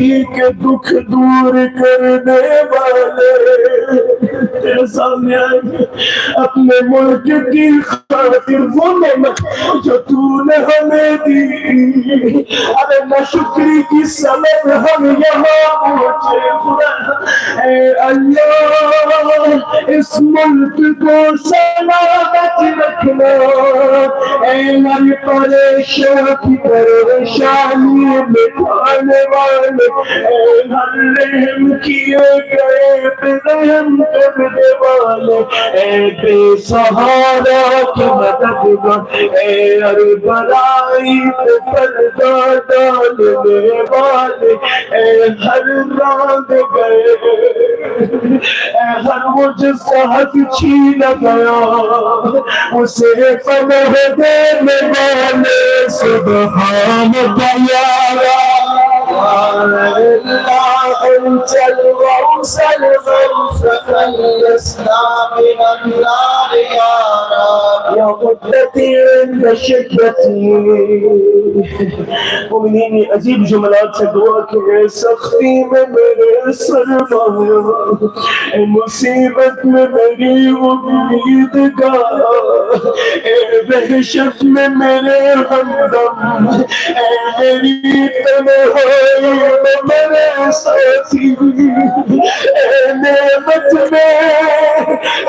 کے دکھ دور کرنے والے تیرے سامنے آئیں گے اپنے ملک کی خاطر وہ نعمت جو تو نے ہمیں دی ارے نہ شکری کی سبب ہم یہاں پہنچے خدا اے اللہ اس ملک کو سلامت رکھنا اے ہر پریشان کی پریشانی مٹانے والے اے ہر رحم کیے گئے پہ رحم کرنے والے اے بے سہارا کی مددگار اے ہر برائی پہ پردہ ڈالنے والے اے ہر راند گئے اے ہر وہ جس کا حق چھینا گیا اسے پناہ دینے والے سبحان اللہ أنت الغوث الغوث فليسنا من النار يا رب يا قدرتي عند شدتي مومنین عجیب جملات سے دعا کہ اے سختی میں میرے سرمایہ اے مصیبت میں میری امیدگار اے وحشت میں میرے ہمدم اے میری تنہائی میں میرے ساتھی اے نعمت میں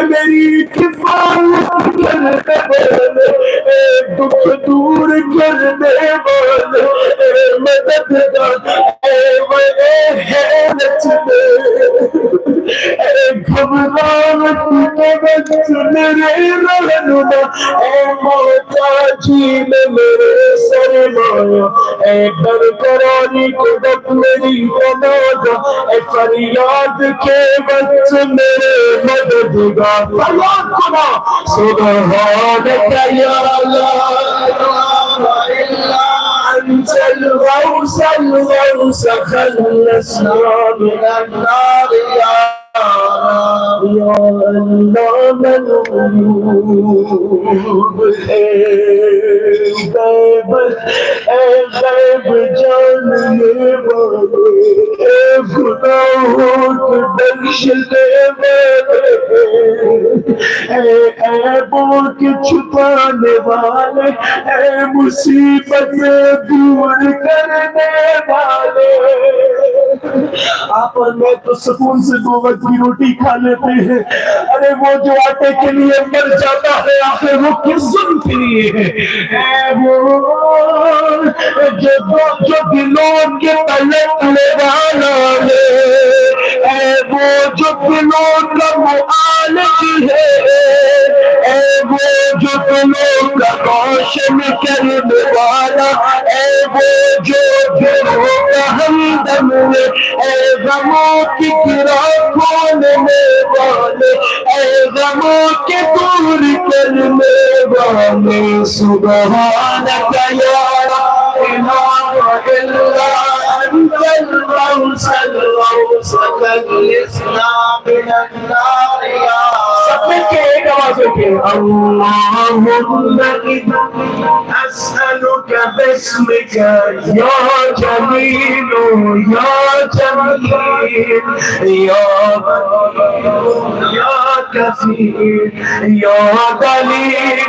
میری کفایت کرنے والے اے دکھ دور کرنے والے اے مددگار اے میرے حیرت میں اے گھبراہٹ کے وقت میرے رہنما اے محتاجی میں میرے سرمایہ اے برقراری کے وقت میری پناہ اے فریاد کے وقت میرے مددگار فریاد کنا سبحانک یا لا الہ الا انت الغوث الغوث خلصنا من النار یا اللہ ملوب اے غیب جاننے والے اے گناہوں کو بخشنے والے اے عیبوں کے چھپانے والے اے مصیبت دور کرنے والے آپ اور میں تو سکون سے 2 وقت کی روٹی کھا لیتے ہیں ارے وہ جو آٹے کے لیے مر جاتا ہے آخر وہ کس ظلم کے لیے ہے اے وہ جو دلوں کے پلٹنے والا ہے اے وہ جو دلوں کا معالج ہے اے وہ جو دلوں کا روشن کرنے والا اے وہ جو دلوں کا ہمدم ہے اے غموں کی گرہ کھولنے والے اے غموں کے دور کرنے والے سبحانک یا لا الہ الا انت الغوث الغوث خلصنا من النار یا سب مل کے ایک آواز ہوتی ہے اللہم اسألک باسمک یا جلیل یا جمیل یا کفیل یا دلیل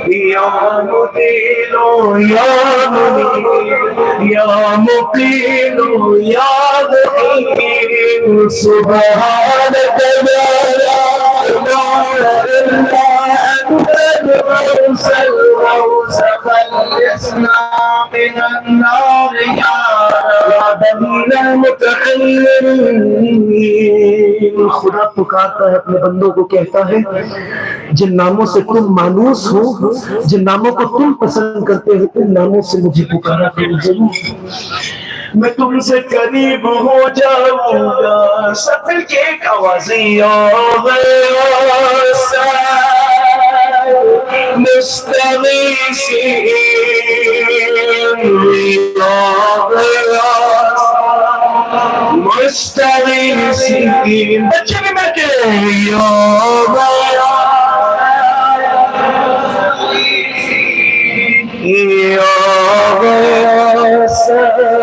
یا مدین یا منیر یا مقیم یا ذکیر سبحانک یا لا الہ الا انت الغوث الغوث خلصنا من النار یا بنی المتحیرین خدا پکارتا ہے اپنے بندوں کو کہتا ہے جن ناموں سے تم مانوس ہو جن ناموں کو تم پسند کرتے ہو ان ناموں سے مجھے پکارا کرو ضرور میں تم سے قریب ہو جاؤں گا سب مل کے ایک آوازیں یا مستغیثین مستغیثین بچے بھی بیٹھے یا